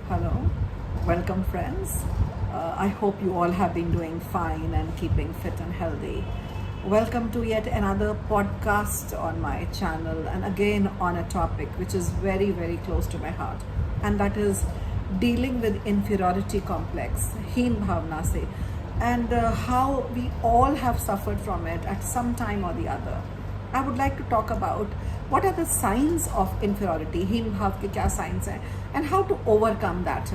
Hello, welcome friends. I hope you all have been doing fine and keeping fit and healthy. Welcome to yet another podcast on my channel, and again on a topic which is very, very close to my heart, and that is dealing with inferiority complex, heen bhavna se, and how we all have suffered from it at some time or the other. I would like to talk about what are the signs of inferiority, heen bhav ke kya signs hai, and how to overcome that.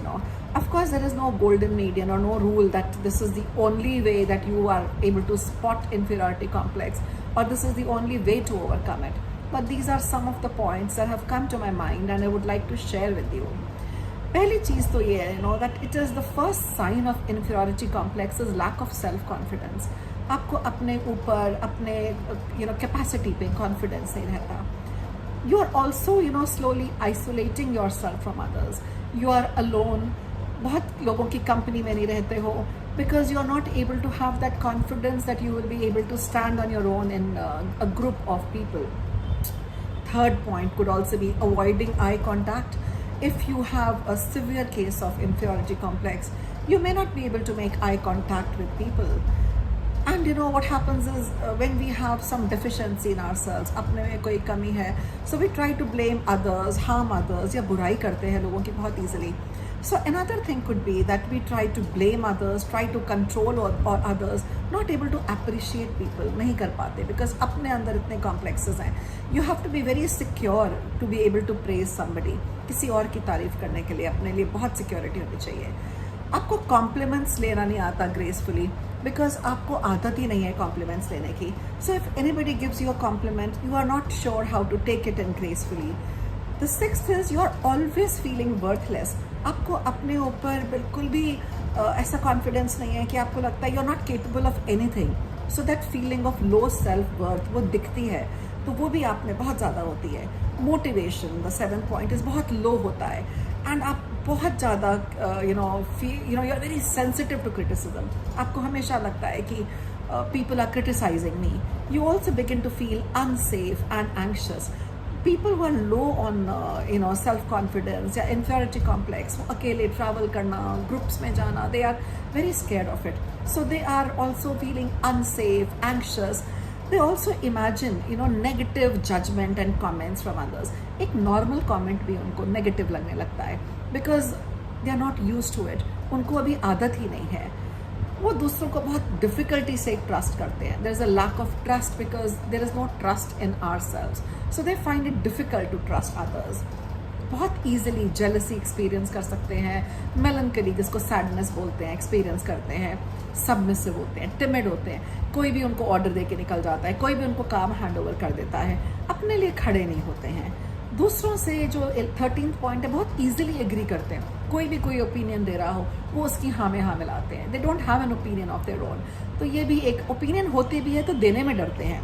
Of course, there is no golden median or no rule that this is the only way that you are able to spot inferiority complex, or this is the only way to overcome it. But these are some of the points that have come to my mind, and I would like to share with you. पहली चीज़ तो ये है that it is the first sign of inferiority complex is lack of self confidence. आपको अपने ऊपर अपने capacity पे confidence नहीं रहता. You are also slowly isolating yourself from others. You are alone. बहुत लोगों की कंपनी में नहीं रहते हो because you are not able to have that confidence that you will be able to stand on your own in a group of people. Third point could also be avoiding eye contact. If you have a severe case of inferiority complex, you may not be able to make eye contact with people. And what happens is when we have some deficiency in ourselves, अपने में कोई कमी है, so we try to blame others, harm others, या बुराई करते हैं लोगों की बहुत easily. So another thing could be that we try to blame others, try to control or others, not able to appreciate people, नहीं कर पाते because अपने अंदर इतने complexes हैं. You have to be very secure to be able to praise somebody. किसी और की तारीफ करने के लिए अपने लिए बहुत security होनी चाहिए. आपको कॉम्प्लीमेंट्स लेना नहीं आता ग्रेसफुली बिकॉज आपको आदत ही नहीं है कॉम्प्लीमेंट्स लेने की. So if anybody gives you a compliment you are not sure how to take it in gracefully. The sixth is you are always feeling worthless. आपको अपने ऊपर बिल्कुल भी ऐसा कॉन्फिडेंस नहीं है कि आपको लगता है you are not capable of anything. So that feeling of low self worth वो दिखती है, तो वो भी आप में बहुत ज़्यादा होती है. Motivation the seventh point is बहुत लो होता है एंड आप बहुत ज़्यादा you are very sensitive to criticism. आपको हमेशा लगता है कि people are criticizing me. You also begin to feel unsafe and anxious. People who are low on self confidence या inferiority complex, वो अकेले travel करना, groups में जाना, they are very scared of it. So they are also feeling unsafe, anxious. They also imagine negative judgment and comments from others. एक normal comment भी उनको negative लगने लगता है because they are not used to it. उनको अभी आदत ही नहीं है. वो दूसरों को बहुत डिफिकल्टी से ट्रस्ट करते हैं. There is a lack of trust because there is no trust in ourselves, so they find it difficult to trust others. बहुत ईजिली जेलसी एक्सपीरियंस कर सकते हैं. मेलनकली जिसको सैडनेस बोलते हैं एक्सपीरियंस करते हैं. सबमिसिव होते हैं, टिमिड होते हैं. कोई भी उनको ऑर्डर दे के निकल जाता है, कोई भी उनको काम हैंड ओवर कर देता है. अपने लिए खड़े नहीं होते हैं. दूसरों से जो 13th पॉइंट है बहुत ईजिली एग्री करते हैं. कोई भी कोई ओपिनियन दे रहा हो वो उसकी हाँ में हाँ मिलाते हैं. They don't have an opinion of their own. तो ये भी एक ओपिनियन होती भी है तो देने में डरते हैं.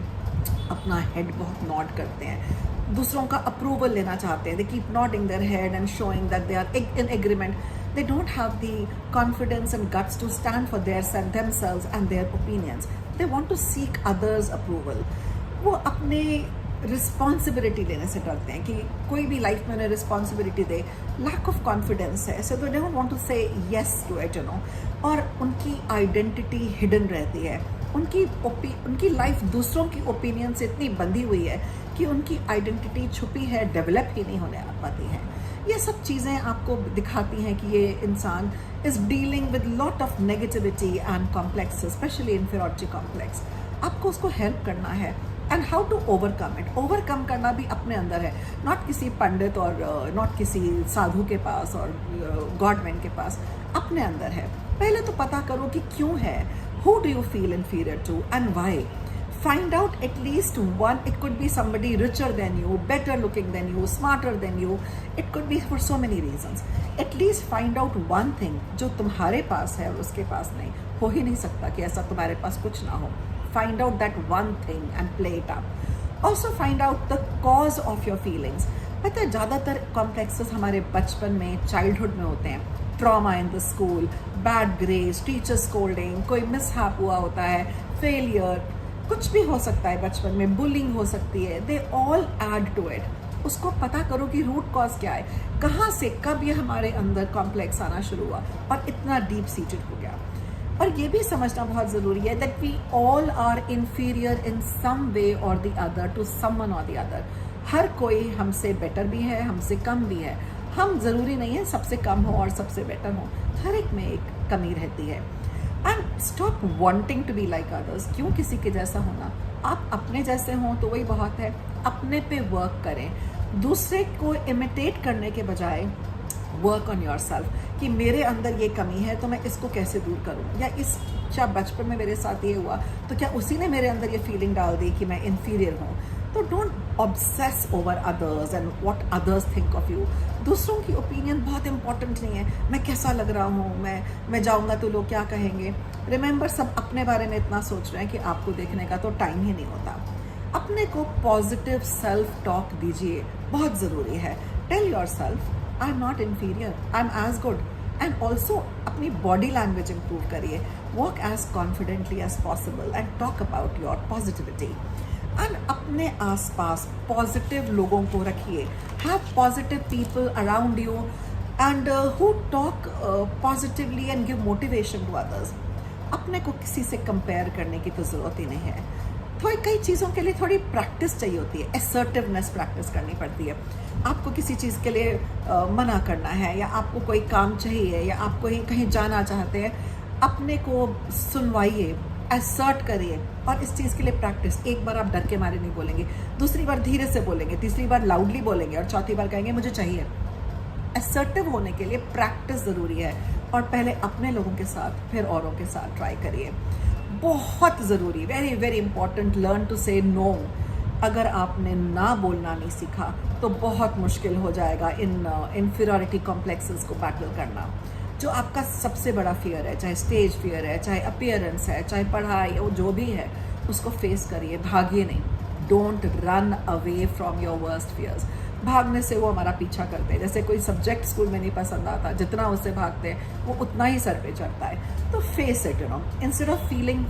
अपना हेड बहुत नॉड करते हैं. दूसरों का अप्रूवल लेना चाहते हैं. They keep nodding their head and showing that they are in agreement. They don't have the confidence and guts to stand for themselves and their opinions. They want to seek others' approval. वो अपने responsibility लेने से डरते हैं कि कोई भी life में उन्हें रिस्पॉन्सिबिलिटी दे. लैक ऑफ कॉन्फिडेंस है, so they don't want to say yes to it और उनकी आइडेंटिटी हिडन रहती है. उनकी लाइफ दूसरों की ओपिनियन से इतनी बंधी हुई है कि उनकी आइडेंटिटी छुपी है, डेवलप ही नहीं होने पाती है. ये सब चीज़ें आपको दिखाती हैं कि ये इंसान is dealing with lot of negativity and complex, specially inferiority complex. आपको उसको हेल्प करना है. And how to overcome it. Overcome करना भी अपने अंदर है, नॉट किसी पंडित और नॉट किसी साधु के पास और गॉडमैन के पास. अपने अंदर है. पहले तो पता करो कि क्यों है. Who do you feel inferior to and why. Find out at least one. It could be somebody richer than you, better looking than you, smarter than you. It could be for so many reasons. At least find out one thing जो तुम्हारे पास है और उसके पास नहीं. हो ही नहीं सकता कि ऐसा तुम्हारे पास कुछ ना हो. Find out that one thing and play it up. Also find out the cause of your feelings. पता है ज़्यादातर complexes हमारे बचपन में, childhood में होते हैं. Trauma in the school, bad grades, teacher scolding, कोई mishap हुआ होता है, failure. कुछ भी हो सकता है बचपन में. बुलिंग हो सकती है. They all add to it. उसको पता करो कि रूट कॉज क्या है, कहाँ से कब ये हमारे अंदर कॉम्प्लेक्स आना शुरू हुआ और इतना डीप सीटेड हो गया। और ये भी समझना बहुत ज़रूरी है that we all are inferior in some way or the other to someone or the other. हर कोई हमसे बेटर भी है, हमसे कम भी है। हम ज़रूरी नहीं है सबसे कम हो और सबसे बेटर हो, हर एक में एक कमी रहती है। And stop wanting to be like others. क्यों किसी के जैसा होना, आप अपने जैसे हों तो वही बहुत है। अपने पे वर्क करें, दूसरे को इमिटेट करने के बजाय वर्क ऑन योर सेल्फ कि मेरे अंदर ये कमी है तो मैं इसको कैसे दूर करूं, या इस क्या बचपन में मेरे साथ ये हुआ तो क्या उसी ने मेरे अंदर ये फीलिंग डाल दी कि मैं इन्फीरियर हूँ। तो don't obsess over others and what others think of you. दूसरों की ओपिनियन बहुत इंपॉर्टेंट नहीं है, मैं कैसा लग रहा हूँ, मैं जाऊँगा तो लोग क्या कहेंगे। रिमेंबर, सब अपने बारे में इतना सोच रहे हैं कि आपको देखने का तो टाइम ही नहीं होता। अपने को पॉजिटिव सेल्फ टॉक दीजिए, बहुत ज़रूरी है। Tell yourself I am not inferior, I am as good. And also अपनी बॉडी लैंग्वेज इंप्रूव करिए, walk as confidently as possible and talk about your positivity. And अपने आसपास पॉजिटिव लोगों को रखिए, have positive people around you and who talk positively and give motivation to others. अपने को किसी से कंपेयर करने की तो ज़रूरत ही नहीं है। थोड़ी कई चीज़ों के लिए थोड़ी प्रैक्टिस चाहिए होती है, असर्टिवनेस प्रैक्टिस करनी पड़ती है। आपको किसी चीज़ के लिए मना करना है, या आपको कोई काम चाहिए, या आप कहीं जाना चाहते हैं, अपने को सुनवाइए, असर्ट करिए। और इस चीज़ के लिए प्रैक्टिस, एक बार आप डर के मारे नहीं बोलेंगे, दूसरी बार धीरे से बोलेंगे, तीसरी बार लाउडली बोलेंगे और चौथी बार कहेंगे मुझे चाहिए। असर्टिव होने के लिए प्रैक्टिस ज़रूरी है, और पहले अपने लोगों के साथ फिर औरों के साथ ट्राई करिए। बहुत ज़रूरी, very very important, learn to say no. अगर आपने ना बोलना नहीं सीखा तो बहुत मुश्किल हो जाएगा इन इन्फीरियरिटी कॉम्प्लेक्सेस को बैटल करना। जो आपका सबसे बड़ा फियर है, चाहे स्टेज फियर है, चाहे अपीयरेंस है, चाहे पढ़ाई हो, जो भी है, उसको फेस करिए, भागिए नहीं। Don't run away from your worst fears. भागने से वो हमारा पीछा करते हैं। जैसे कोई सब्जेक्ट स्कूल में नहीं पसंद आता, जितना उससे भागते हैं वो उतना ही सर पे चढ़ता है। तो face it, instead of feeling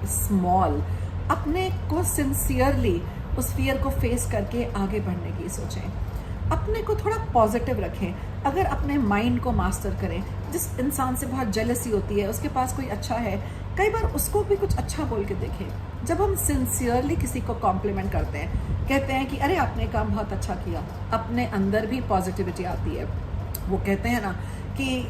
small, अपने को सिंसियरली उस फियर को फेस करके आगे बढ़ने की सोचें। अपने को थोड़ा पॉजिटिव रखें। अगर अपने माइंड को मास्टर करें, जिस इंसान से बहुत जेलसी होती है, उसके पास कोई अच्छा है, कई बार उसको भी कुछ अच्छा बोल के देखें। जब हम सिंसियरली किसी को कॉम्प्लीमेंट करते हैं, कहते हैं कि अरे आपने काम बहुत अच्छा किया, अपने अंदर भी पॉजिटिविटी आती है। वो कहते हैं ना कि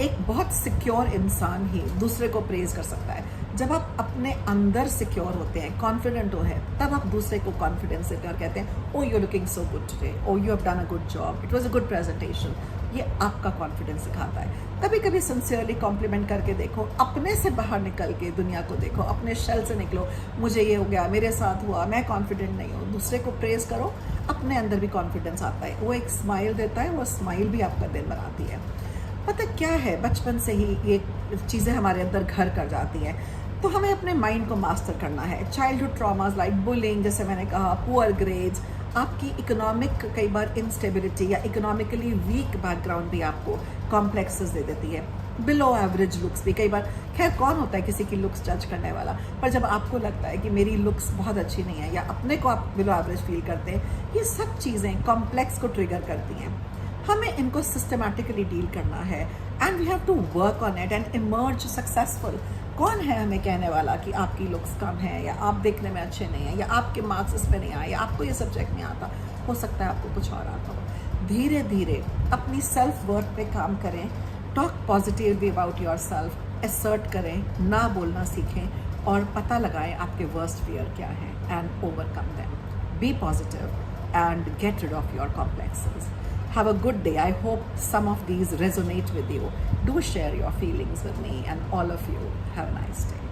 एक बहुत सिक्योर इंसान ही दूसरे को प्रेज कर सकता है। जब आप अपने अंदर सिक्योर होते हैं, कॉन्फिडेंट हो है, तब आप दूसरे को कॉन्फिडेंस देकर कहते हैं oh you looking so good today, oh you have done a good job, it was a good presentation. ये आपका कॉन्फिडेंस सिखाता है। कभी कभी सिंसियरली कॉम्प्लीमेंट करके देखो, अपने से बाहर निकल के दुनिया को देखो, अपने शेल से निकलो। मुझे ये हो गया, मेरे साथ हुआ, मैं कॉन्फिडेंट नहीं हूँ, दूसरे को प्रेज करो, अपने अंदर भी कॉन्फिडेंस आता है। वो एक स्माइल देता है, वो स्माइल भी आपका दिन बनाती है। पता क्या है, बचपन से ही ये चीज़ें हमारे अंदर घर कर जाती हैं, तो हमें अपने माइंड को मास्टर करना है। चाइल्डहुड ट्रॉमास लाइक बुलिंग, जैसे मैंने कहा, पुअर ग्रेड्स, आपकी इकोनॉमिक कई बार इंस्टेबिलिटी या इकोनॉमिकली वीक बैकग्राउंड भी आपको कॉम्प्लेक्सेस दे देती है। बिलो एवरेज लुक्स भी कई बार, खैर कौन होता है किसी की लुक्स जज करने वाला, पर जब आपको लगता है कि मेरी लुक्स बहुत अच्छी नहीं है, या अपने को आप बिलो एवरेज फील करते हैं, ये सब चीज़ें कॉम्प्लेक्स को ट्रिगर करती हैं। हमें इनको सिस्टमैटिकली डील करना है, and we have to work on it and emerge successful. कौन है हमें कहने वाला कि आपकी लुक्स कम है, या आप देखने में अच्छे नहीं हैं, या आपके मार्क्स इस पे नहीं आए, या आपको ये सब्जेक्ट नहीं आता। हो सकता है आपको कुछ और आता हो। धीरे धीरे अपनी सेल्फ वर्थ पे काम करें, talk positively about your self, assert करें, ना बोलना सीखें, और पता लगाएं आपके वर्स्ट फियर क्या है and overcome them. Be positive and get rid of your complexes. Have a good day. I hope some of these resonate with you. Do share your feelings with me, and all of you have a nice day.